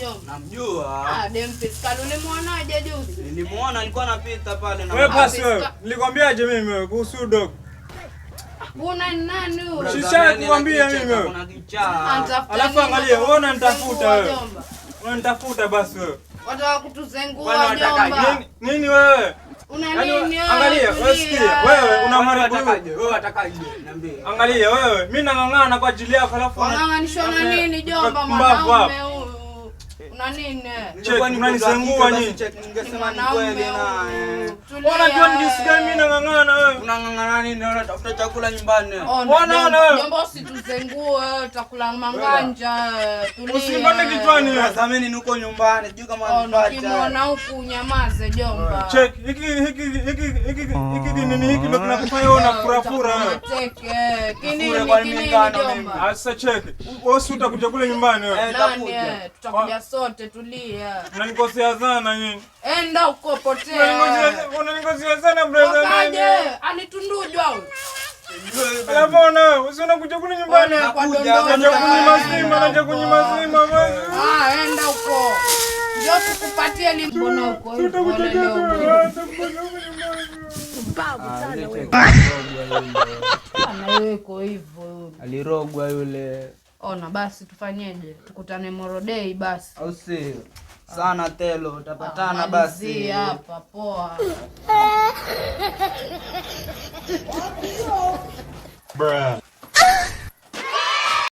jomba? Namjua. Dempis Kalule muonaje juzi? Nilimuona alikuwa anapita pale na wewe basi wewe. Nilikwambiaje mimi wewe kuhusu dog? Kuna nani huyo? Shisha kukwambia mimi wewe. Kuna kichaa. Alafu angalia wewe unanitafuta wewe. Unanitafuta basi wewe. Wataka kutuzengua jomba. Nini wewe? Una nini? Angalia, wewe sikia. Wewe unamharibu. Wewe atakaje? Niambie. Angalia wewe, mimi nang'ang'ana kwa ajili yako alafu unang'anishwa na nini jomba mwanaume huyu? Una nini? Unanisengua nini? Ningesema ni kweli na. Unajua ni jinsi gani mimi nang'ang'ana wewe? Unang'ang'ana nini? Unatafuta chakula nyumbani. Ona jomba usituzengue, utakula manganja. Usipande kichwani wewe. Thamini niko nyumbani, sijui kama nipata. Ukimuona huku nyamaze jomba. Check, hiki nini hiki ndio kinakufanya wewe unafurafura wewe. Kinini jomba. Sasa check. Wewe si utakuja kule nyumbani wewe. Tutakuja sote, tulia. Unanikosea sana nyinyi. Enda uko potea. Unanikosea sana brother. Wakaje? Alitundujwa huyu. Mbona usiona kuja kule nyumbani? Nakuja kunyima sima basi. Enda huko. Ndio tukupatie limbona huko hivyo leo. Mbavu sana wewe. Ana yuko hivyo. Alirogwa yule. Ona basi tufanyeje? Tukutane Morodei basi. Au si? Sana telo, utapatana basi. Hapa poa. Bruh.